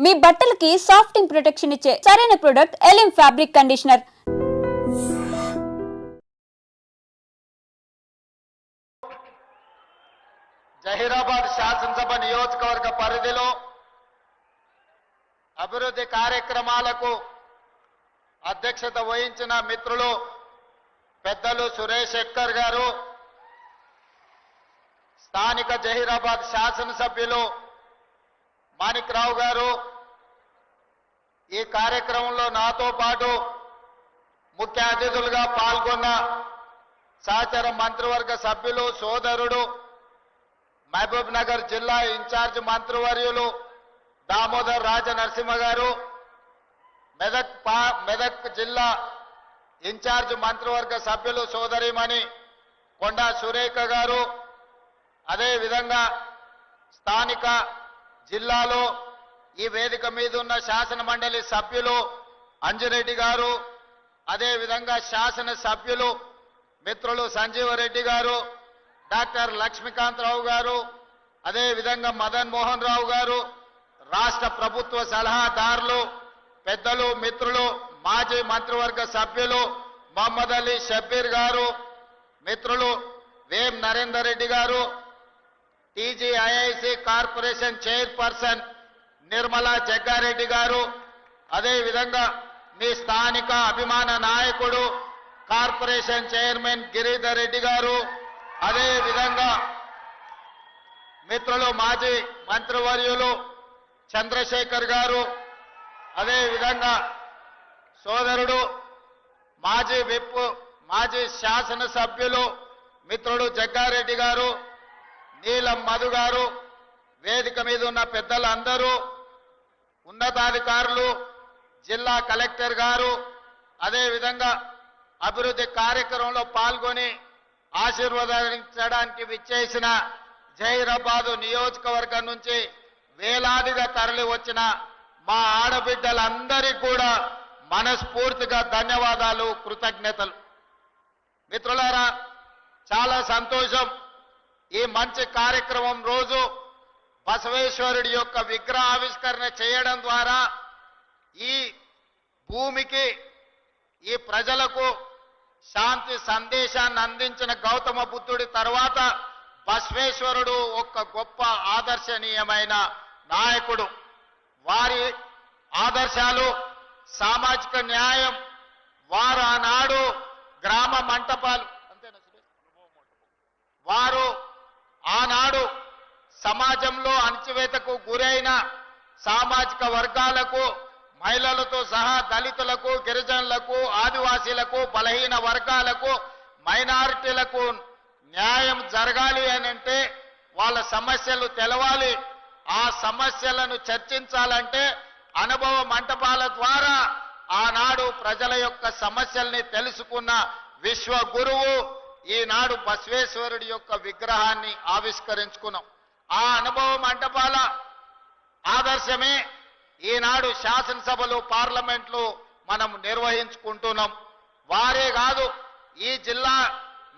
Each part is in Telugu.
మీ బట్టలకి సాఫ్టింగ్ ప్రొటెక్షన్ ఇచ్చే సరైన ప్రొడక్ట్ ఎలిమ్ ఫ్యాబ్రిక్ కండిషనర్. జహీరాబాద్ శాసనసభ నియోజకవర్గ పరిధిలో అభివృద్ధి కార్యక్రమాలకు అధ్యక్షత వహించిన మిత్రులు పెద్దలు సురేష్ శెట్కర్ గారు, స్థానిక జహీరాబాద్ శాసనసభ్యులు మాణిక్రావు గారు, ఈ కార్యక్రమంలో నాతో పాటు ముఖ్య అతిథులుగా పాల్గొన్న సహచర మంత్రివర్గ సభ్యులు సోదరుడు మహబూబ్ నగర్ జిల్లా ఇన్ఛార్జ్ మంత్రివర్యులు దామోదర్ రాజ నరసింహ గారు, మెదక్ జిల్లా ఇన్ఛార్జ్ మంత్రివర్గ సభ్యులు సోదరిమణి కొండా సురేఖ గారు, అదేవిధంగా స్థానిక జిల్లాలో ఈ వేదిక మీద ఉన్న శాసన మండలి సభ్యులు అంజిరెడ్డి గారు, అదేవిధంగా శాసన సభ్యులు మిత్రులు సంజీవరెడ్డి గారు, డాక్టర్ లక్ష్మీకాంతరావు గారు, అదేవిధంగా మదన్ మోహన్ రావు గారు, రాష్ట్ర ప్రభుత్వ సలహాదారులు పెద్దలు మిత్రులు మాజీ మంత్రివర్గ సభ్యులు మహమ్మద్ అలీ షబ్బీర్ గారు, మిత్రులు వేం నరేందర్ రెడ్డి గారు, TGIIC corporation chairperson Nirmala Jaggareddy గారు, అదేవిధంగా మీ స్థానిక అభిమాన నాయకుడు కార్పొరేషన్ చైర్మన్ గిరిధర్ రెడ్డి గారు, అదేవిధంగా మిత్రులు మాజీ మంత్రివర్యులు చంద్రశేఖర్ గారు, అదేవిధంగా సోదరుడు మాజీ విప్ మాజీ శాసనసభ్యులు మిత్రుడు జగ్గారెడ్డి గారు, నీలం మధు గారు, వేదిక మీద ఉన్న పెద్దలందరూ, ఉన్నతాధికారులు, జిల్లా కలెక్టర్ గారు, అదేవిధంగా అభివృద్ధి కార్యక్రమంలో పాల్గొని ఆశీర్వదించడానికి విచ్చేసిన జహీరాబాద్ నియోజకవర్గం నుంచి వేలాదిగా తరలి వచ్చిన మా ఆడబిడ్డలందరికీ కూడా మనస్ఫూర్తిగా ధన్యవాదాలు, కృతజ్ఞతలు. మిత్రులారా, చాలా సంతోషం. ఈ మంచి కార్యక్రమం రోజు బసవేశ్వరుడి యొక్క విగ్రహావిష్కరణ చేయడం ద్వారా ఈ భూమికి, ఈ ప్రజలకు శాంతి సందేశాన్ని అందించిన గౌతమ బుద్ధుడి తర్వాత బసవేశ్వరుడు ఒక గొప్ప ఆదర్శనీయమైన నాయకుడు. వారి ఆదర్శాలు సామాజిక న్యాయం, వారు ఆనాడు గ్రామ మంటపాలు వారు ఆనాడు సమాజంలో అణచివేతకు గురైన సామాజిక వర్గాలకు, మహిళలతో సహా దళితులకు, గిరిజనులకు, ఆదివాసీలకు, బలహీన వర్గాలకు, మైనారిటీలకు న్యాయం జరగాలి అనంటే వాళ్ళ సమస్యలు తెలవాలి. ఆ సమస్యలను చర్చించాలంటే అనుభవ మంటపాల ద్వారా ఆనాడు ప్రజల యొక్క సమస్యల్ని తెలుసుకున్న విశ్వ గురువు ఈనాడు బసవేశ్వరుడి యొక్క విగ్రహాన్ని ఆవిష్కరించుకున్నాం. ఆ అనుభవ మంటపాల ఆదర్శమే ఈనాడు శాసనసభలు, పార్లమెంట్లు మనం నిర్వహించుకుంటున్నాం. వారే కాదు, ఈ జిల్లా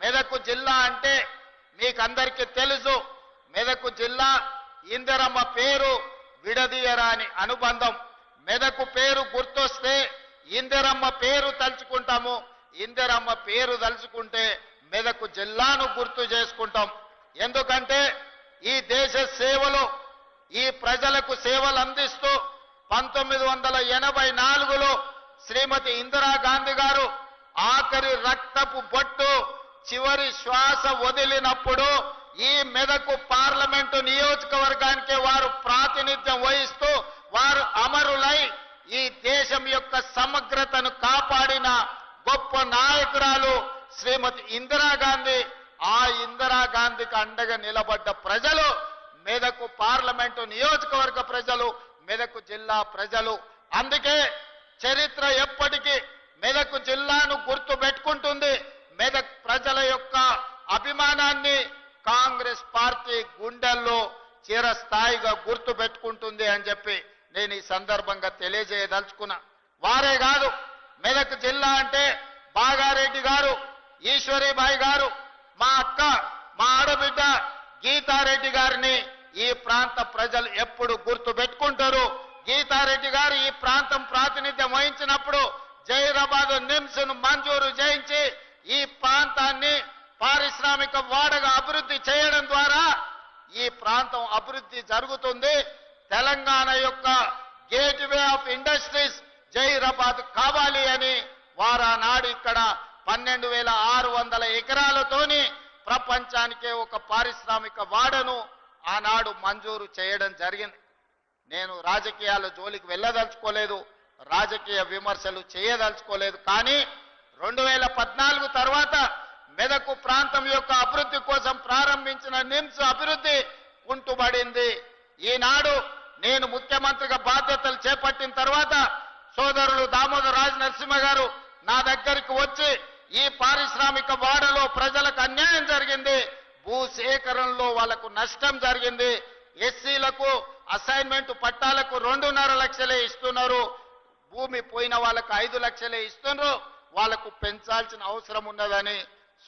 మెదక్ జిల్లా అంటే మీకందరికీ తెలుసు. మెదక్ జిల్లా ఇందిరమ్మ పేరు విడదీయరాని అనుబంధం. మెదక్ పేరు గుర్తొస్తే ఇందిరమ్మ పేరు తలుచుకుంటాము. ఇందిరమ్మ పేరు తలుచుకుంటే మెదక్ జిల్లాను గుర్తు చేసుకుంటాం. ఎందుకంటే ఈ దేశ సేవలో, ఈ ప్రజలకు సేవలు అందిస్తూ 1984లో శ్రీమతి ఇందిరాగాంధీ గారు ఆఖరి రక్తపు బొట్టు, చివరి శ్వాస వదిలినప్పుడు ఈ మెదక్ పార్లమెంటు నియోజకవర్గానికి వారు ప్రాతినిధ్యం వహిస్తూ వారు అమరులై ఈ దేశం యొక్క సమగ్రతను కాపాడిన గొప్ప నాయకురాలు శ్రీమతి ఇందిరాగాంధీ. ఆ ఇందిరాగాంధీకి అండగా నిలబడ్డ ప్రజలు మెదక్ పార్లమెంటు నియోజకవర్గ ప్రజలు, మెదక్ జిల్లా ప్రజలు. అందుకే చరిత్ర ఎప్పటికీ మెదక్ జిల్లాను గుర్తు పెట్టుకుంటుంది. మెదక్ ప్రజల యొక్క అభిమానాన్ని కాంగ్రెస్ పార్టీ గుండెల్లో చిరస్థాయిగా గుర్తు పెట్టుకుంటుంది అని చెప్పి నేను ఈ సందర్భంగా తెలియజేయదలుచుకున్నా. వారే కాదు, మెదక్ జిల్లా అంటే బాగారెడ్డి గారు, ఈశ్వరీబాయి గారు, మా అక్క, మా ఆడబిడ్డ గీతారెడ్డి గారిని ఈ ప్రాంత ప్రజలు ఎప్పుడు గుర్తు పెట్టుకుంటారు. గీతారెడ్డి గారు ఈ ప్రాంతం ప్రాతినిధ్యం వహించినప్పుడు జహీరాబాద్ నిమ్స్ ను మంజూరు చేయించి ఈ ప్రాంతాన్ని పారిశ్రామిక వాడగా అభివృద్ధి చేయడం ద్వారా ఈ ప్రాంతం అభివృద్ధి జరుగుతుంది. తెలంగాణ యొక్క గేట్వే ఆఫ్ ఇండస్ట్రీస్ జహీరాబాద్ కావాలి అని వారానాడు ఇక్కడ 12,600 ఎకరాలతోని ప్రపంచానికే ఒక పారిశ్రామిక వాడను ఆనాడు మంజూరు చేయడం జరిగింది. నేను రాజకీయాల జోలికి వెళ్ళదలుచుకోలేదు, రాజకీయ విమర్శలు చేయదలుచుకోలేదు. కానీ 2014 తర్వాత మెదకు ప్రాంతం యొక్క అభివృద్ధి కోసం ప్రారంభించిన నిమ్స్ అభివృద్ధి కుంటుబడింది. ఈనాడు నేను ముఖ్యమంత్రిగా బాధ్యతలు చేపట్టిన తర్వాత సోదరులు దామోదర్ రాజ నరసింహ గారు నా దగ్గరికి వచ్చి ఈ పారిశ్రామిక వాడలో ప్రజలకు అన్యాయం జరిగింది, భూసేకరణలో వాళ్ళకు నష్టం జరిగింది, ఎస్సీలకు అసైన్మెంట్ పట్టాలకు 2.5 లక్షలే ఇస్తున్నారు, భూమి పోయిన వాళ్ళకు 5 లక్షలే ఇస్తున్నారు, వాళ్ళకు పెంచాల్సిన అవసరం ఉన్నదని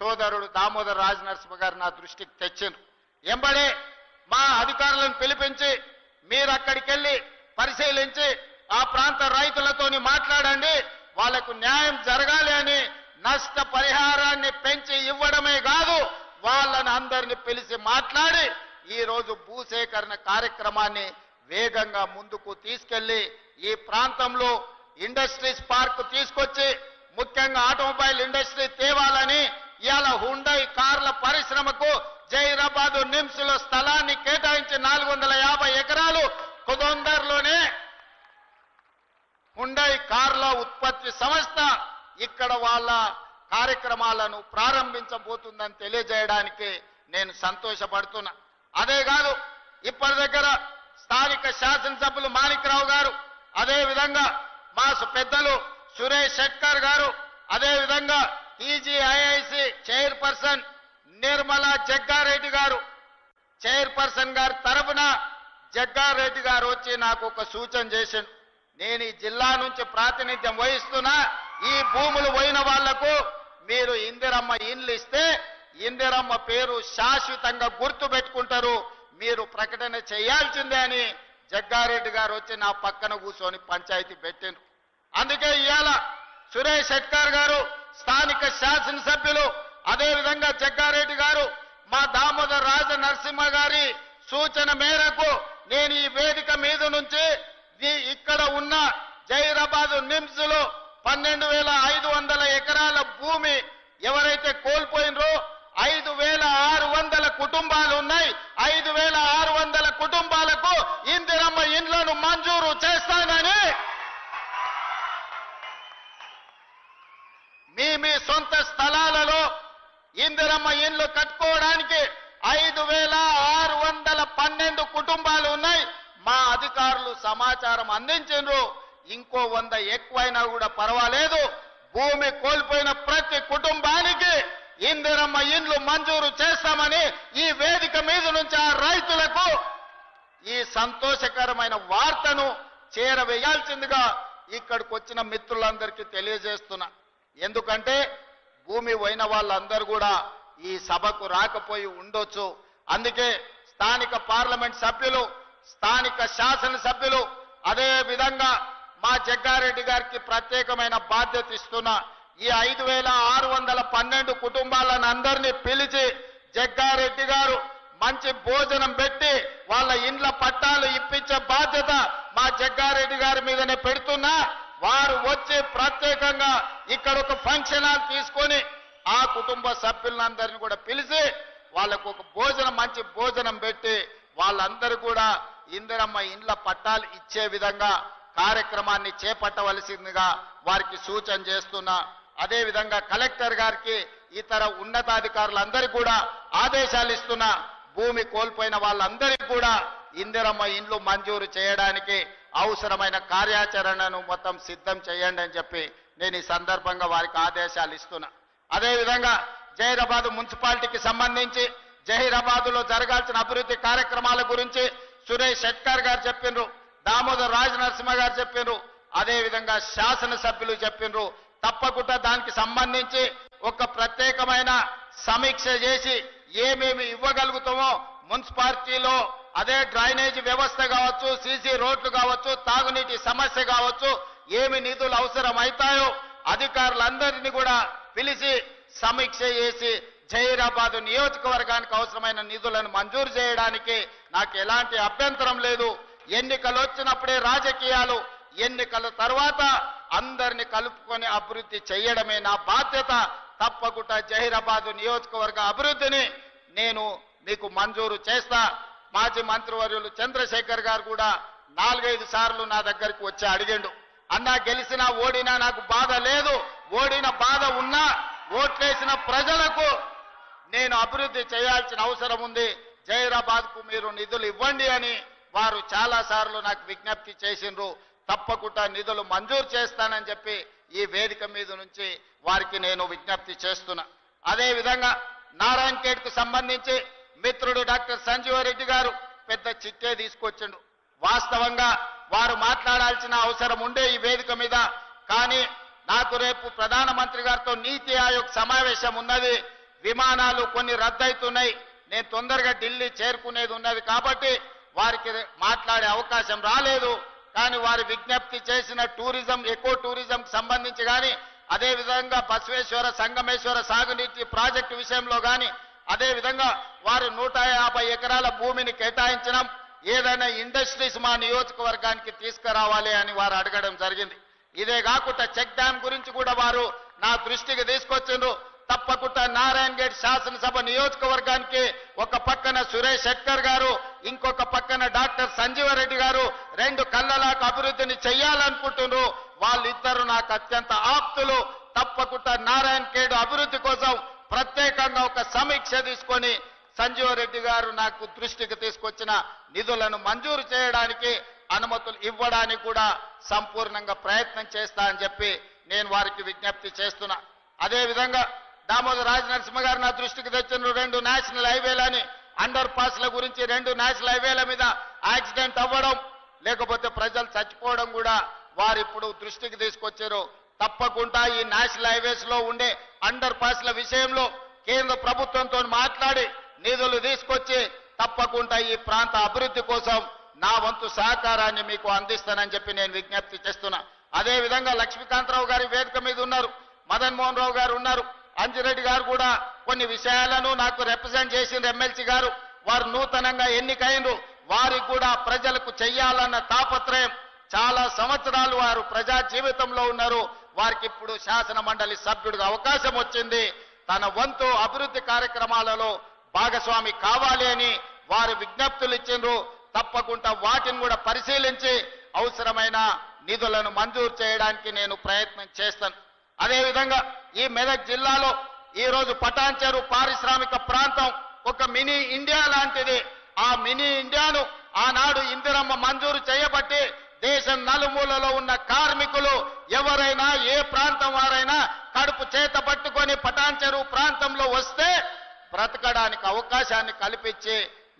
సోదరుడు దామోదర్ రాజ నరసింహ గారు నా దృష్టికి తెచ్చిండ్రు. ఎంబడే మా అధికారులను పిలిపించి మీరు అక్కడికి వెళ్ళి పరిశీలించి ఆ ప్రాంత రైతులతోని మాట్లాడండి, వాళ్లకు న్యాయం జరగాలి అని నష్ట పరిహారాన్ని పెంచి ఇవ్వడమే కాదు వాళ్ళని అందరిని పిలిచి మాట్లాడి ఈ రోజు భూసేకరణ కార్యక్రమాన్ని వేగంగా ముందుకు తీసుకెళ్లి ఈ ప్రాంతంలో ఇండస్ట్రీస్ పార్క్ తీసుకొచ్చి ముఖ్యంగా ఆటోమొబైల్ ఇండస్ట్రీ తేవాలని ఇవాళ హుండై కార్ల పరిశ్రమకు జహీరాబాద్ నిమ్స్ లో స్థలాన్ని కేటాయించి 450 ఎకరాలు కుదొందర్లోనే హుండై కార్ల ఉత్పత్తి సంస్థ ఇక్కడ వాళ్ళ కార్యక్రమాలను ప్రారంభించబోతుందని తెలియజేయడానికి నేను సంతోషపడుతున్నా. అదే కాదు ఇప్పటి దగ్గర స్థానిక శాసనసభ్యులు మాణిక్రావు గారు, అదే విధంగా మా పెద్దలు సురేష్ శెట్కర్ గారు, అదే విధంగా టీజీఐఐసి చైర్పర్సన్ నిర్మలా జగ్గారెడ్డి గారు, చైర్పర్సన్ గారి తరఫున జగ్గారెడ్డి గారు వచ్చి నాకు ఒక సూచన చేసిండు. నేను ఈ జిల్లా నుంచి ప్రాతినిధ్యం వహిస్తున్నా, ఈ భూములు పోయిన వాళ్లకు మీరు ఇందిరమ్మ ఇండ్లు ఇస్తే ఇందిరమ్మ పేరు శాశ్వతంగా గుర్తు పెట్టుకుంటారు, మీరు ప్రకటన చేయాల్సిందే అని జగ్గారెడ్డి గారు వచ్చి నా పక్కన కూర్చొని పంచాయతీ పెట్టిండ్రు. అందుకే ఇవాళ సురేష్ శెట్కర్ గారు, స్థానిక శాసనసభ్యులు, అదే విధంగా జగ్గారెడ్డి గారు, మా దామోదర్ రాజ నరసింహ గారి సూచన మేరకు నేను ఈ వేదిక మీద నుంచి ఇక్కడ ఉన్న జహీరాబాద్ నిమ్స్ లో 12,500 ఎకరాల భూమి ఎవరైతే కోల్పోయినరో 5,600 కుటుంబాలు ఉన్నాయి, 5,600 కుటుంబాలకు ఇందిరమ్మ ఇండ్లను మంజూరు చేస్తానని మీ సొంత స్థలాలలో ఇందిరమ్మ ఇండ్లు కట్టుకోవడానికి 5,612 కుటుంబాలు ఉన్నాయి. మా అధికారులు సమాచారం అందించారు, ఇంకో 100 ఎక్కువైనా కూడా పర్వాలేదు, భూమి కోల్పోయిన ప్రతి కుటుంబానికి ఇందిరమ్మ ఇండ్లు మంజూరు చేస్తామని ఈ వేదిక మీద నుంచి ఆ రైతులకు ఈ సంతోషకరమైన వార్తను చేరవేయాల్సిందిగా ఇక్కడికి వచ్చిన మిత్రులందరికీ తెలియజేస్తున్నా. ఎందుకంటే భూమి పోయిన వాళ్ళందరూ కూడా ఈ సభకు రాకపోయి ఉండొచ్చు. అందుకే స్థానిక పార్లమెంట్ సభ్యులు, స్థానిక శాసనసభ్యులు, అదే విధంగా మా జగ్గారెడ్డి గారికి ప్రత్యేకమైన బాధ్యత ఇస్తున్నా. ఈ 5,612 కుటుంబాలను అందరినీ పిలిచి జగ్గారెడ్డి గారు మంచి భోజనం పెట్టి వాళ్ళ ఇండ్ల పట్టాలు ఇప్పించే బాధ్యత మా జగ్గారెడ్డి గారి మీదనే పెడుతున్నా. వారు వచ్చి ప్రత్యేకంగా ఇక్కడ ఒక ఫంక్షన్ హాల్ తీసుకొని ఆ కుటుంబ సభ్యులందరినీ కూడా పిలిచి వాళ్ళకు ఒక మంచి భోజనం పెట్టి వాళ్ళందరూ కూడా ఇందిరమ్మ ఇండ్ల పట్టాలు ఇచ్చే విధంగా కార్యక్రమాన్ని చేపట్టవలసిందిగా వారికి సూచన చేస్తున్నా. అదే విధంగా కలెక్టర్ గారికి ఇతర ఉన్నతాధికారులందరికీ కూడా ఆదేశాలు ఇస్తున్నా. భూమి కోల్పోయిన వాళ్ళందరికీ కూడా ఇందిరమ్మ ఇండ్లు మంజూరు చేయడానికి అవసరమైన కార్యాచరణను మొత్తం సిద్ధం చేయండి అని చెప్పి నేను ఈ సందర్భంగా వారికి ఆదేశాలు ఇస్తున్నా. అదే విధంగా జహీరాబాద్ మున్సిపాలిటీకి సంబంధించి జహీరాబాద్లో జరగాల్సిన అభివృద్ధి కార్యక్రమాల గురించి సురేష్ శెట్కర్ గారు చెప్పిండ్రు, దామోదర్ రాజ నరసింహ గారు చెప్పిండ్రు, అదే విధంగా శాసనసభ్యులు చెప్పిండ్రు. తప్పకుండా దానికి సంబంధించి ఒక ప్రత్యేకమైన సమీక్ష చేసి ఏమేమి ఇవ్వగలుగుతామో మున్సిపాలిటీలో అదే డ్రైనేజ్ వ్యవస్థ కావచ్చు, సీసీ రోడ్లు కావచ్చు, తాగునీటి సమస్య కావచ్చు, ఏమి నిధులు అవసరం అవుతాయో అధికారులందరినీ కూడా పిలిచి సమీక్ష చేసి జహీరాబాద్ నియోజకవర్గానికి అవసరమైన నిధులను మంజూరు చేయడానికి నాకు ఎలాంటి అభ్యంతరం లేదు. ఎన్నికలు వచ్చినప్పుడే రాజకీయాలు, ఎన్నికల తర్వాత అందరిని కలుపుకొని అభివృద్ధి చేయడమే నా బాధ్యత. తప్పకుండా జహీరాబాద్ నియోజకవర్గ అభివృద్ధిని నేను మీకు మంజూరు చేస్తా. మాజీ మంత్రివర్యులు చంద్రశేఖర్ గారు కూడా 4-5 సార్లు నా దగ్గరికి వచ్చి అడిగిండు, అన్నా గెలిచినా ఓడినా నాకు బాధ లేదు, ఓడిన బాధ ఉన్నా ఓట్లేసిన ప్రజలకు నేను అభివృద్ధి చేయాల్సిన అవసరం ఉంది, జహీరాబాద్ కు మీరు నిధులు ఇవ్వండి అని వారు చాలా సార్లు నాకు విజ్ఞప్తి చేసిండ్రు. తప్పకుండా నిధులు మంజూరు చేస్తానని చెప్పి ఈ వేదిక మీద నుంచి వారికి నేను విజ్ఞప్తి చేస్తున్నా. అదే విధంగా నారాయణ ఖేడ్ కు సంబంధించి మిత్రుడు డాక్టర్ సంజీవరెడ్డి గారు పెద్ద చిట్టే తీసుకొచ్చిండు. వాస్తవంగా వారు మాట్లాడాల్సిన అవసరం ఉండే ఈ వేదిక మీద, కానీ నాకు రేపు ప్రధానమంత్రి గారితో నీతి ఆయోగ్ సమావేశం ఉన్నది, విమానాలు కొన్ని రద్దయితున్నాయి, నేను తొందరగా ఢిల్లీ చేరుకునేది ఉన్నది కాబట్టి వారికి మాట్లాడే అవకాశం రాలేదు. కానీ వారి విజ్ఞప్తి చేసిన టూరిజం, ఎకో టూరిజం సంబంధించి కానీ, అదే విధంగా బసవేశ్వర సంగమేశ్వర సాగునీటి ప్రాజెక్టు విషయంలో కానీ, అదే విధంగా వారు 150 ఎకరాల భూమిని కేటాయించడం, ఏదైనా ఇండస్ట్రీస్ మా నియోజకవర్గానికి తీసుకురావాలి అని వారు అడగడం జరిగింది. ఇదే కాకుండా చెక్ డ్యామ్ గురించి కూడా వారు నా దృష్టికి తీసుకొచ్చిండ్రు. తప్పకుండా నారాయణ ఖేడ్ శాసనసభ నియోజకవర్గానికి ఒక పక్కన సురేష్ శెట్కర్ గారు, ఇంకొక పక్కన డాక్టర్ సంజీవరెడ్డి గారు 2 కళ్ళలాకు అభివృద్ధిని చెయ్యాలనుకుంటున్నారు. వాళ్ళిద్దరు నాకు అత్యంత ఆప్తులు. తప్పకుండా నారాయణ ఖేడ్ అభివృద్ధి కోసం ప్రత్యేకంగా ఒక సమీక్ష తీసుకొని సంజీవరెడ్డి గారు నాకు దృష్టికి తీసుకొచ్చిన నిధులను మంజూరు చేయడానికి, అనుమతులు ఇవ్వడానికి కూడా సంపూర్ణంగా ప్రయత్నం చేస్తా అని చెప్పి నేను వారికి విజ్ఞప్తి చేస్తున్నా. అదే విధంగా దామోదర్ రాజనరసింహ గారు నా దృష్టికి తెచ్చిన 2 నేషనల్ హైవేలని, అండర్ పాస్ల గురించి 2 నేషనల్ హైవేల మీద యాక్సిడెంట్ అవ్వడం, లేకపోతే ప్రజలు చచ్చిపోవడం కూడా వారు ఇప్పుడు దృష్టికి తీసుకొచ్చారు. తప్పకుండా ఈ నేషనల్ హైవేస్ లో ఉండే అండర్ పాస్ల విషయంలో కేంద్ర ప్రభుత్వంతో మాట్లాడి నిధులు తీసుకొచ్చి తప్పకుండా ఈ ప్రాంత అభివృద్ధి కోసం నా వంతు సహకారాన్ని మీకు అందిస్తానని చెప్పి నేను విజ్ఞప్తి చేస్తున్నా. అదే విధంగా లక్ష్మీకాంతరావు గారి వేదిక మీద ఉన్నారు, మదన్ మోహన్ రావు గారు ఉన్నారు, అంజిరెడ్డి గారు కూడా కొన్ని విషయాలను నాకు రిప్రజెంట్ చేసిన ఎమ్మెల్సీ గారు, వారు నూతనంగా ఎన్నికైనరు, వారికి కూడా ప్రజలకు చెయ్యాలన్న తాపత్రయం, చాలా సంవత్సరాలు వారు ప్రజా జీవితంలో ఉన్నారు, వారికి ఇప్పుడు శాసన మండలి సభ్యుడిగా అవకాశం వచ్చింది. తన వంతు అభివృద్ధి కార్యక్రమాలలో భాగస్వామి కావాలి అని వారు విజ్ఞప్తులు ఇచ్చిండ్రు. తప్పకుండా వాటిని కూడా పరిశీలించి అవసరమైన నిధులను మంజూరు చేయడానికి నేను ప్రయత్నం చేస్తాను. అదేవిధంగా ఈ మెదక్ జిల్లాలో ఈ రోజు పటాన్ చెరువు పారిశ్రామిక ప్రాంతం ఒక మినీ ఇండియా లాంటిది. ఆ మినీ ఇండియాను ఆనాడు ఇందిరమ్మ మంజూరు చేయబట్టి దేశం నలుమూలలో ఉన్న కార్మికులు ఎవరైనా ఏ ప్రాంతం వారైనా కడుపు చేత పట్టుకొని పటాన్ చెరువు ప్రాంతంలో వస్తే బ్రతకడానికి అవకాశాన్ని కల్పించి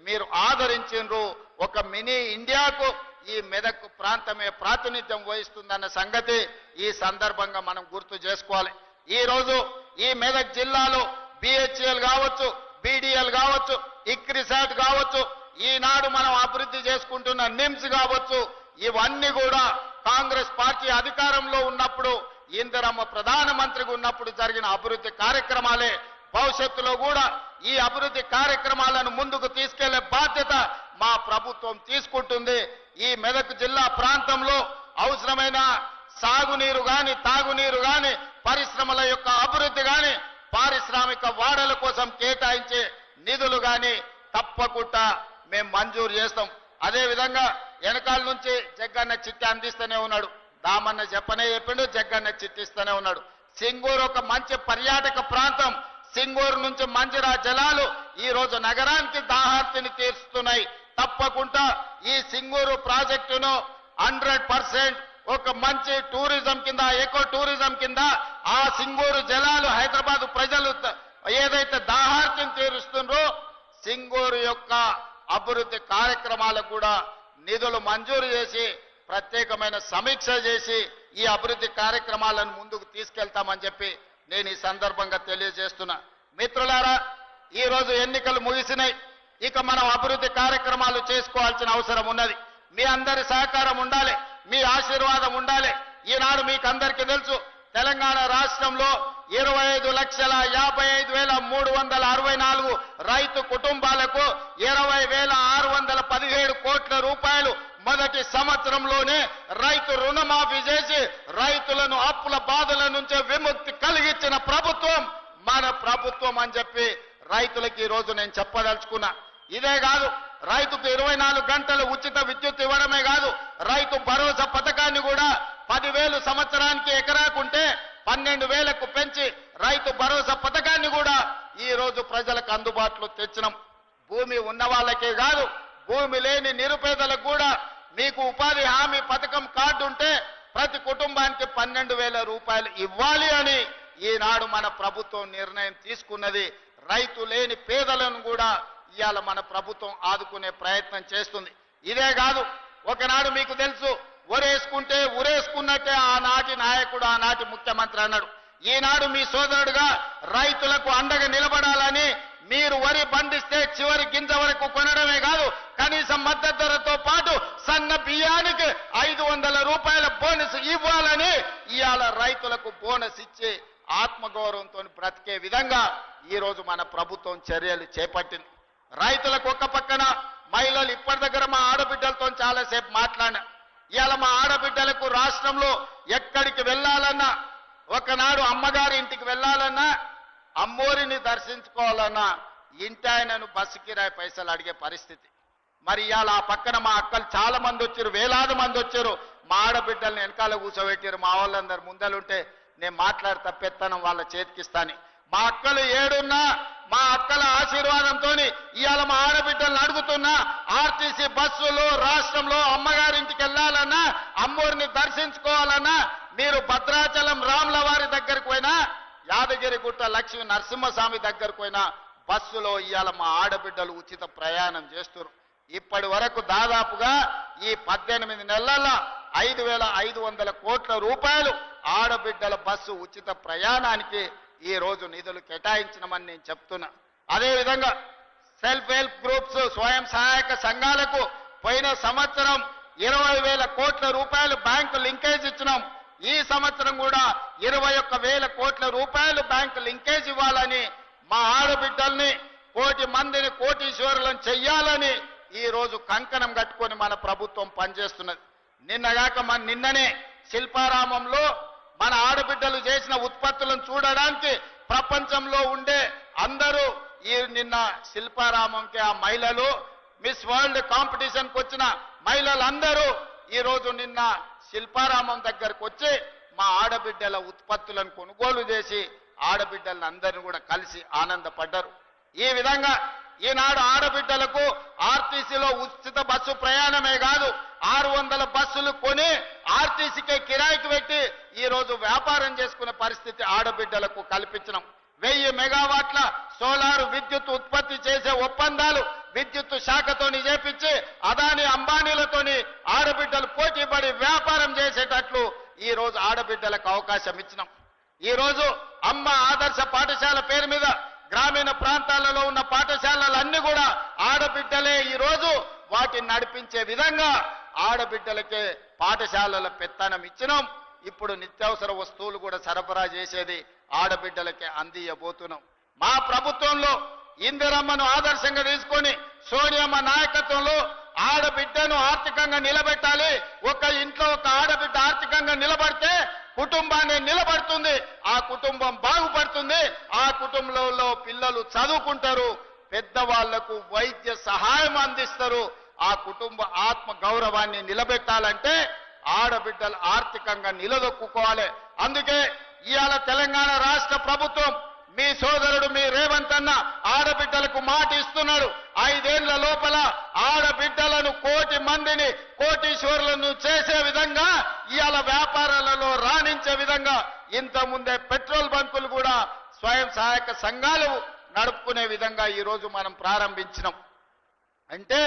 మీరు ఆదరించిండ్రు. ఒక మినీ ఇండియాకు ఈ మెదక్ ప్రాంతమే ప్రాతినిధ్యం వహిస్తుందన్న సంగతి ఈ సందర్భంగా మనం గుర్తు చేసుకోవాలి. ఈ రోజు ఈ మెదక్ జిల్లాలో బిహెచ్ఎల్ కావచ్చు, బీడీఎల్ కావచ్చు, ఇక్రిసాట్ కావచ్చు, ఈనాడు మనం అభివృద్ధి చేసుకుంటున్న నిమ్స్ కావచ్చు, ఇవన్నీ కూడా కాంగ్రెస్ పార్టీ అధికారంలో ఉన్నప్పుడు, ఇందిరమ్మ ప్రధానమంత్రిగా ఉన్నప్పుడు జరిగిన అభివృద్ధి కార్యక్రమాలే. భవిష్యత్తులో కూడా ఈ అభివృద్ధి కార్యక్రమాలను ముందుకు తీసుకెళ్లే బాధ్యత మా ప్రభుత్వం తీసుకుంటుంది. ఈ మెదక్ జిల్లా ప్రాంతంలో అవసరమైన సాగునీరు గాని, తాగునీరు గాని, పరిశ్రమల యొక్క అభివృద్ధి గాని, పారిశ్రామిక వాడల కోసం కేటాయించే నిధులు గాని తప్పకుండా మేము మంజూరు చేస్తాం. అదే విధంగా వెనకాల నుంచి జగ్గన్న చిట్టి అందిస్తూనే ఉన్నాడు, దామన్న చెప్పనే చెప్పిండు, జగ్గన్న చిట్టిస్తూనే ఉన్నాడు. సింగూరు ఒక మంచి పర్యాటక ప్రాంతం. సింగూరు నుంచి మంజిరా జలాలు ఈ రోజు నగరానికి దాహార్తిని తీరుస్తున్నాయి. తప్పకుండా ఈ సింగూరు ప్రాజెక్టును 100% ఒక మంచి టూరిజం కింద, ఎకో టూరిజం కింద ఆ సింగూరు జలాలు హైదరాబాద్ ప్రజలు ఏదైతే దాహార్తిని తీరుస్తుండ్రో సింగూరు యొక్క అభివృద్ధి కార్యక్రమాలకు కూడా నిధులు మంజూరు చేసి ప్రత్యేకమైన సమీక్ష చేసి ఈ అభివృద్ధి కార్యక్రమాలను ముందుకు తీసుకెళ్తామని చెప్పి నేను ఈ సందర్భంగా తెలియజేస్తున్నా. మిత్రులారా, ఈ రోజు ఎన్నికలు ముగిసినాయి. ఇక మనం అభివృద్ధి కార్యక్రమాలు చేసుకోవాల్సిన అవసరం ఉన్నది. మీ అందరి సహకారం ఉండాలి, మీ ఆశీర్వాదం ఉండాలి. ఈనాడు మీకు అందరికీ తెలుసు, తెలంగాణ రాష్ట్రంలో 25,55,364 రైతు కుటుంబాలకు 20,617 కోట్ల రూపాయలు మొదటి సంవత్సరంలోనే రైతు రుణమాఫీ చేసి రైతులను అప్పుల బాధల నుంచి విముక్తి కలిగించిన ప్రభుత్వం మన ప్రభుత్వం అని చెప్పి రైతులకి ఈ రోజు నేను చెప్పదలుచుకున్నా. ఇదే కాదు, రైతుకు 24 గంటలు ఉచిత విద్యుత్ ఇవ్వడమే కాదు, రైతు భరోసా పథకాన్ని కూడా 10,000 సంవత్సరానికి ఎకరాకుంటే 12,000కు పెంచి రైతు భరోసా పథకాన్ని కూడా ఈ రోజు ప్రజలకు అందుబాటులో తెచ్చినాం. భూమి ఉన్న వాళ్ళకే కాదు, భూమి లేని నిరుపేదలకు కూడా మీకు ఉపాధి హామీ పథకం కార్డు ఉంటే ప్రతి కుటుంబానికి 12,000 రూపాయలు ఇవ్వాలి అని ఈనాడు మన ప్రభుత్వం నిర్ణయం తీసుకున్నది. రైతు లేని పేదలను కూడా ఇవాళ మన ప్రభుత్వం ఆదుకునే ప్రయత్నం చేస్తుంది. ఇదే కాదు, ఒకనాడు మీకు తెలుసు, ఒరేసుకుంటే ఉరేసుకున్నట్టే ఆనాటి నాయకుడు, ఆనాటి ముఖ్యమంత్రి అన్నాడు. ఈనాడు మీ సోదరుడుగా రైతులకు అండగా నిలబడాలని మీరు వరి పండిస్తే చివరి గింజ వరకు కొనడమే కాదు, కనీసం మద్దతు ధరతో పాటు సన్న బియ్యానికి 500 రూపాయల బోనస్ ఇవ్వాలని ఇవాళ రైతులకు బోనస్ ఇచ్చి ఆత్మగౌరవంతో బ్రతికే విధంగా ఈ రోజు మన ప్రభుత్వం చర్యలు చేపట్టింది. రైతులకు ఒక్క పక్కన మహిళలు ఇప్పటి దగ్గర మా ఆడబిడ్డలతో చాలాసేపు మాట్లాడినా. ఇవాళ మా ఆడబిడ్డలకు రాష్ట్రంలో ఎక్కడికి వెళ్ళాలన్నా, ఒకనాడు అమ్మగారి ఇంటికి వెళ్ళాలన్నా, అమ్మోరిని దర్శించుకోవాలన్నా ఇంటి ఆయనను బస్సు కిరాయి పైసలు అడిగే పరిస్థితి. మరి ఇవాళ ఆ పక్కన మా అక్కలు చాలా మంది వచ్చారు, వేలాది మంది వచ్చారు. మా ఆడబిడ్డల్ని వెనకాల కూర్చోబెట్టారు. మా వాళ్ళందరూ ముందలుంటే నేను మాట్లాడి తప్పెత్తనం వాళ్ళ చేతికిస్తాను. మా అక్కలు ఏడున్నా మా అక్కల ఆశీర్వాదంతో ఇవాళ మా ఆడబిడ్డలను అడుగుతున్నా, ఆర్టీసీ బస్సులు రాష్ట్రంలో అమ్మగారింటికి వెళ్ళాలన్నా, అమ్మోరిని దర్శించుకోవాలన్నా, మీరు భద్రాచలం రాముల వారి దగ్గరకు పోయినా, యాదగిరిగుట్ట లక్ష్మీ నరసింహస్వామి దగ్గరకు పోయినా బస్సులో ఇవాళ మా ఆడబిడ్డలు ఉచిత ప్రయాణం చేస్తున్నారు. ఇప్పటి వరకు దాదాపుగా ఈ 18 నెలల్లో 5,500 కోట్ల రూపాయలు ఆడబిడ్డల బస్సు ఉచిత ప్రయాణానికి ఈ రోజు నిధులు కేటాయించినమని నేను చెప్తున్నా. అదేవిధంగా సెల్ఫ్ హెల్ప్ గ్రూప్స్, స్వయం సహాయక సంఘాలకు పోయిన సంవత్సరం 20,000 కోట్ల రూపాయలు బ్యాంకు లింకేజ్ ఇచ్చినాం. ఈ సంవత్సరం కూడా 21,000 కోట్ల రూపాయలు బ్యాంకు లింకేజ్ ఇవ్వాలని, మా ఆడబిడ్డల్ని 1,00,00,000 మందిని కోటీశ్వరులను చెయ్యాలని ఈ రోజు కంకణం కట్టుకొని మన ప్రభుత్వం పనిచేస్తున్నది. నిన్ననే శిల్పారామంలో మన ఆడబిడ్డలు చేసిన ఉత్పత్తులను చూడడానికి ప్రపంచంలో ఉండే అందరూ నిన్న శిల్పారామంకి ఆ మహిళలు మిస్ వరల్డ్ కాంపిటీషన్కి వచ్చిన మహిళలందరూ ఈ రోజు నిన్న శిల్పారామం దగ్గరకు వచ్చి మా ఆడబిడ్డల ఉత్పత్తులను కొనుగోలు చేసి ఆడబిడ్డలను అందరిని కూడా కలిసి ఆనందపడ్డారు. ఈ విధంగా ఈనాడు ఆడబిడ్డలకు ఆర్టీసీలో ఉచిత బస్సు ప్రయాణమే కాదు, 600 బస్సులు కొని ఆర్టీసీకే కిరాయికి పెట్టి ఈ రోజు వ్యాపారం చేసుకునే పరిస్థితి ఆడబిడ్డలకు కల్పించడం. 1000 మెగావాట్ల సోలార్ విద్యుత్ ఉత్పత్తి చేసే ఒప్పందాలు విద్యుత్ శాఖతోని చేపించి అదాని అంబానీలతోని ఆడబిడ్డలు పోటీపడి వ్యాపారం చేసేటట్లు ఈ రోజు ఆడబిడ్డలకు అవకాశం ఇచ్చినాం. ఈ రోజు అమ్మ ఆదర్శ పాఠశాల పేరు మీద గ్రామీణ ప్రాంతాలలో ఉన్న పాఠశాలలన్నీ కూడా ఆడబిడ్డలే ఈ రోజు వాటిని నడిపించే విధంగా ఆడబిడ్డలకే పాఠశాలల పెత్తనం ఇచ్చినాం. ఇప్పుడు నిత్యావసర వస్తువులు కూడా సరఫరా చేసేది ఆడబిడ్డలకే అందియబోతున్నాం. మా ప్రభుత్వంలో ఇందిరమ్మను ఆదర్శంగా తీసుకొని సోనియమ్మ నాయకత్వంలో ఆడబిడ్డను ఆర్థికంగా నిలబెట్టాలి. ఒక ఇంట్లో ఒక ఆడబిడ్డ ఆర్థికంగా నిలబడితే కుటుంబాన్ని నిలబడుతుంది, ఆ కుటుంబం బాగుపడుతుంది, ఆ కుటుంబంలో పిల్లలు చదువుకుంటారు, పెద్దవాళ్లకు వైద్య సహాయం అందిస్తారు. ఆ కుటుంబ ఆత్మ గౌరవాన్ని నిలబెట్టాలంటే ఆడబిడ్డలు ఆర్థికంగా నిలదొక్కుకోవాలి. అందుకే ఇవాళ తెలంగాణ రాష్ట్ర ప్రభుత్వం మీ సోదరుడు మీ రేవంత్ అన్న ఆడబిడ్డలకు మాట ఇస్తున్నాడు. 5 ఏళ్ల లోపల ఆడబిడ్డలను 1,00,00,000 మందిని కోటీశ్వరులను చేసే విధంగా, ఇవాళ వ్యాపారాలలో రాణించే విధంగా, ఇంత ముందే పెట్రోల్ బంకులు కూడా స్వయం సహాయక సంఘాలు నడుపుకునే విధంగా ఈ రోజు మనం ప్రారంభించినాం. అంటే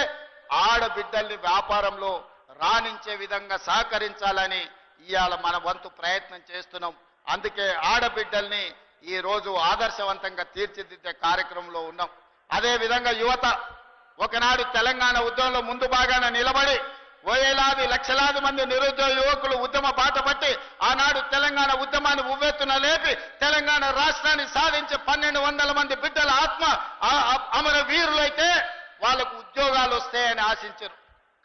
ఆడబిడ్డల్ని వ్యాపారంలో రాణించే విధంగా సహకరించాలని ఇవాళ మన వంతు ప్రయత్నం చేస్తున్నాం. అందుకే ఆడబిడ్డల్ని ఈ రోజు ఆదర్శవంతంగా తీర్చిదిద్దే కార్యక్రమంలో ఉన్నాం. అదే విధంగా యువత ఒకనాడు తెలంగాణ ఉద్యమంలో ముందు భాగాన నిలబడి వేలాది లక్షలాది మంది నిరుద్యోగ యువకులు ఉద్యమ బాట పట్టి ఆనాడు తెలంగాణ ఉద్యమాన్ని ఉవ్వెత్తున లేపి తెలంగాణ రాష్ట్రాన్ని సాధించి 1200 మంది బిడ్డల ఆత్మ అమర వీరులైతే వాళ్ళకు ఉద్యోగాలు వస్తాయని ఆశించారు.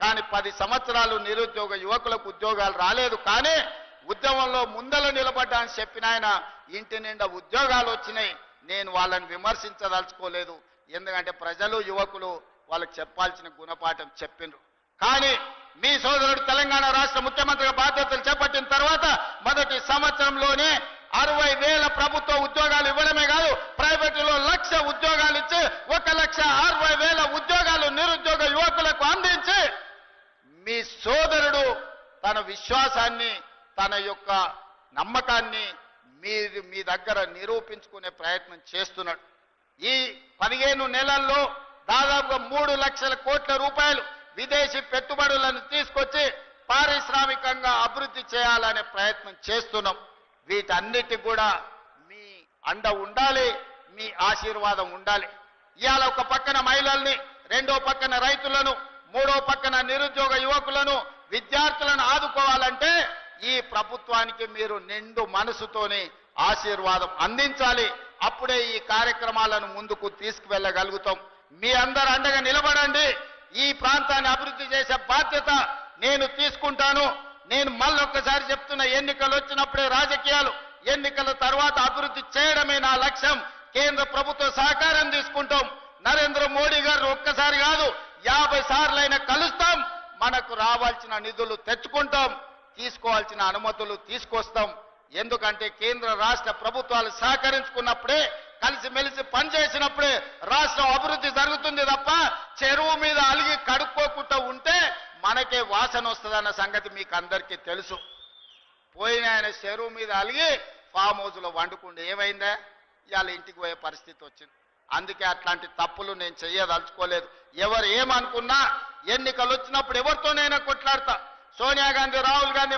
కానీ 10 సంవత్సరాలు నిరుద్యోగ యువకులకు ఉద్యోగాలు రాలేదు. కానీ ఉద్యమంలో ముందల నిలబడ్డా అని చెప్పిన ఆయన ఇంటి నిండా ఉద్యోగాలు వచ్చినాయి. నేను వాళ్ళని విమర్శించదలుచుకోలేదు, ఎందుకంటే ప్రజలు యువకులు వాళ్ళకి చెప్పాల్సిన గుణపాఠం చెప్పిండ్రు. కానీ మీ సోదరుడు తెలంగాణ రాష్ట్ర ముఖ్యమంత్రిగా బాధ్యతలు చేపట్టిన తర్వాత మొదటి సంవత్సరంలోనే 60,000 ప్రభుత్వ ఉద్యోగాలు ఇవ్వడమే కాదు, ప్రైవేటులో 1,00,000 ఉద్యోగాలు ఇచ్చి 1,60,000 ఉద్యోగాలు నిరుద్యోగ యువకులకు అందించి మీ సోదరుడు తన విశ్వాసాన్ని, తన యొక్క నమ్మకాన్ని మీ దగ్గర నిరూపించుకునే ప్రయత్నం చేస్తున్నాడు. ఈ 15 నెలల్లో దాదాపుగా 3 లక్షల కోట్ల రూపాయలు విదేశీ పెట్టుబడులను తీసుకొచ్చి పారిశ్రామికంగా అభివృద్ధి చేయాలనే ప్రయత్నం చేస్తున్నాం. వీటన్నిటికి కూడా మీ అండ ఉండాలి, మీ ఆశీర్వాదం ఉండాలి. ఇవాళ ఒక పక్కన మహిళల్ని, రెండో పక్కన రైతులను, మూడో పక్కన నిరుద్యోగ యువకులను, విద్యార్థులను ఆదుకోవాలంటే ఈ ప్రభుత్వానికి మీరు నిండు మనసుతోని ఆశీర్వాదం అందించాలి. అప్పుడే ఈ కార్యక్రమాలను ముందుకు తీసుకువెళ్ళగలుగుతాం. మీ అందరు అండగా నిలబడండి. ఈ ప్రాంతాన్ని అభివృద్ధి చేసే బాధ్యత నేను తీసుకుంటాను. నేను మళ్ళొక్కసారి చెప్తున్న, ఎన్నికలు వచ్చినప్పుడే రాజకీయాలు, ఎన్నికల తర్వాత అభివృద్ధి చేయడమే నా లక్ష్యం. కేంద్ర ప్రభుత్వ సహకారం తీసుకుంటాం. నరేంద్ర మోడీ గారు ఒక్కసారి కాదు 50 సార్లైనా కలుస్తాం. మనకు రావాల్సిన నిధులు తెచ్చుకుంటాం, తీసుకోవాల్సిన అనుమతులు తీసుకొస్తాం. ఎందుకంటే కేంద్ర రాష్ట్ర ప్రభుత్వాలు సహకరించుకున్నప్పుడే, కలిసిమెలిసి పనిచేసినప్పుడే రాష్ట్రం అభివృద్ధి జరుగుతుంది తప్ప చెరువు మీద అలిగి కడుక్కోకుండా ఉంటే మనకే వాసన వస్తుందన్న సంగతి మీకు అందరికీ తెలుసు. పోయిన ఆయన చెరువు మీద అలిగి ఫామ్ హౌస్లో వండుకుంటే ఏమైందా? ఇవాళ ఇంటికి పోయే పరిస్థితి వచ్చింది. అందుకే అట్లాంటి తప్పులు నేను చెయ్యదలుచుకోలేదు. ఎవరు ఏమనుకున్నా ఎన్నికలు వచ్చినప్పుడు ఎవరితోనైనా కొట్లాడతా. సోనియా గాంధీ, రాహుల్ గాంధీ,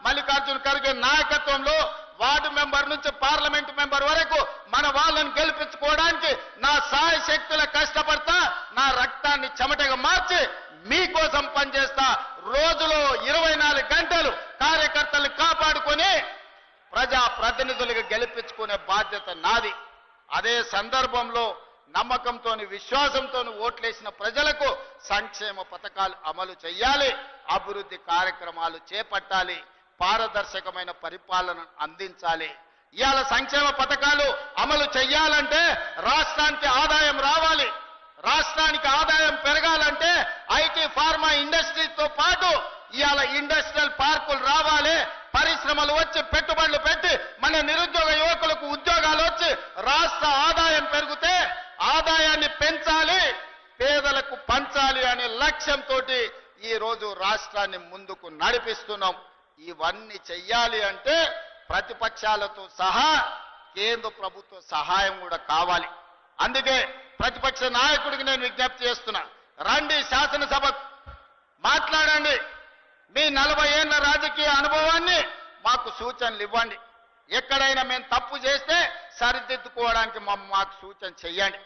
మల్లికార్జున్ ఖర్గే నాయకత్వంలో వార్డు మెంబర్ నుంచి పార్లమెంట్ మెంబర్ వరకు మన వాళ్ళని గెలిపించుకోవడానికి నా సాయశక్తుల కష్టపడతా, నా రక్తాన్ని చెమటగా మార్చి మీకోసం పనిచేస్తా. రోజులో 24 గంటలు కార్యకర్తలు కాపాడుకొని ప్రజా ప్రతినిధులుగా గెలిపించుకునే బాధ్యత నాది. అదే సందర్భంలో నమ్మకంతో, విశ్వాసంతో ఓట్లేసిన ప్రజలకు సంక్షేమ పథకాలు అమలు చేయాలి, అభివృద్ధి కార్యక్రమాలు చేపట్టాలి, పారదర్శకమైన పరిపాలన అందించాలి. ఇవాళ సంక్షేమ పథకాలు అమలు చేయాలంటే రాష్ట్రానికి ఆదాయం రావాలి. రాష్ట్రానికి ఆదాయం పెరగాలంటే ఐటీ, ఫార్మా ఇండస్ట్రీతో పాటు ఇవాళ ఇండస్ట్రియల్ పార్కులు రావాలి, పరిశ్రమలు వచ్చి పెట్టుబడులు పెట్టి మన నిరుద్యోగ యువకులకు ఉద్యోగాలు వచ్చి రాష్ట్ర ఆదాయం పెరిగితే ఆదాయాన్ని పెంచాలి, పేదలకు పంచాలి అనే లక్ష్యంతో ఈ రోజు రాష్ట్రాన్ని ముందుకు నడిపిస్తున్నాం. ఇవన్నీ చెయ్యాలి అంటే ప్రతిపక్షాలతో సహా కేంద్ర ప్రభుత్వ సహాయం కూడా కావాలి. అందుకే ప్రతిపక్ష నాయకుడికి నేను విజ్ఞప్తి చేస్తున్నా, రండి శాసనసభ మాట్లాడండి. మీ 40 ఏళ్ల రాజకీయ అనుభవాన్ని మాకు సూచనలు ఇవ్వండి. ఎక్కడైనా మేము తప్పు చేస్తే సరిదిద్దుకోవడానికి మాకు సూచన చెయ్యండి.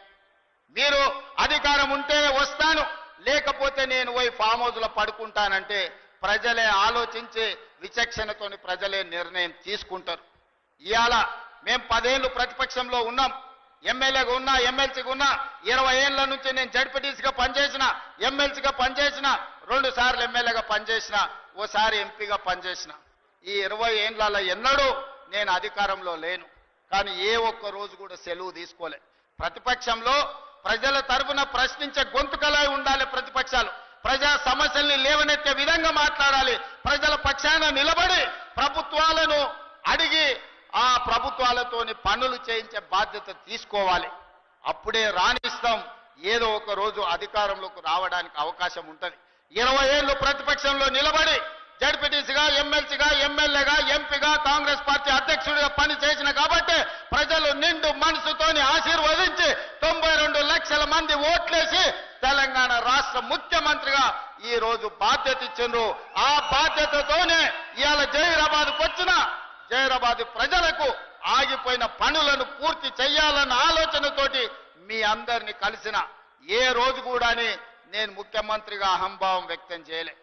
మీరు అధికారం ఉంటే వస్తాను, లేకపోతే నేను పోయి ఫామ్ హౌస్లో పడుకుంటానంటే ప్రజలే ఆలోచించి విచక్షణతోని ప్రజలే నిర్ణయం తీసుకుంటారు. ఇవాళ మేము 10 ఏళ్ళు ప్రతిపక్షంలో ఉన్నాం, ఎమ్మెల్యేగా ఉన్నా, ఎమ్మెల్సీగా ఉన్నా. 20 ఏళ్ల నుంచి నేను జడ్పీటీసీగా పనిచేసిన, ఎమ్మెల్సీగా పనిచేసిన, 2 సార్లు ఎమ్మెల్యేగా పనిచేసిన, ఓసారి ఎంపీగా పనిచేసిన. ఈ 20 ఏళ్లలో ఎన్నడూ నేను అధికారంలో లేను, కానీ ఏ ఒక్క రోజు కూడా సెలవు తీసుకోలే. ప్రతిపక్షంలో ప్రజల తరఫున ప్రశ్నించే గొంతుకలై ఉండాలి. ప్రతిపక్షాలు ప్రజా సమస్యల్ని లేవనెత్తే విధంగా మాట్లాడాలి. ప్రజల పక్షాన నిలబడి ప్రభుత్వాలను అడిగి ఆ ప్రభుత్వాలతోని పనులు చేయించే బాధ్యత తీసుకోవాలి. అప్పుడే రాణిస్తాం, ఏదో ఒక రోజు అధికారంలోకి రావడానికి అవకాశం ఉంటుంది. 20 ఏళ్ళు ప్రతిపక్షంలో నిలబడి జడ్పీటీసీగా, ఎమ్మెల్సీగా, ఎమ్మెల్యేగా, ఎంపీగా, కాంగ్రెస్ పార్టీ అధ్యక్షుడిగా పనిచేసిన కాబట్టి ప్రజలు నిండు మనసుతోని ఆశీర్వదించి 92 లక్షల మంది ఓట్లేసి తెలంగాణ రాష్ట్ర ముఖ్యమంత్రిగా ఈ రోజు బాధ్యత ఇచ్చిండ్రు. ఆ బాధ్యతతోనే ఇవాళ జహీరాబాద్కు వచ్చిన జహీరాబాద్ ప్రజలకు ఆగిపోయిన పనులను పూర్తి చేయాలన్న ఆలోచనతోటి మీ అందరినీ కలిసిన. ఏ రోజు కూడా నేను ముఖ్యమంత్రిగా అహంభావం వ్యక్తం చేయలే.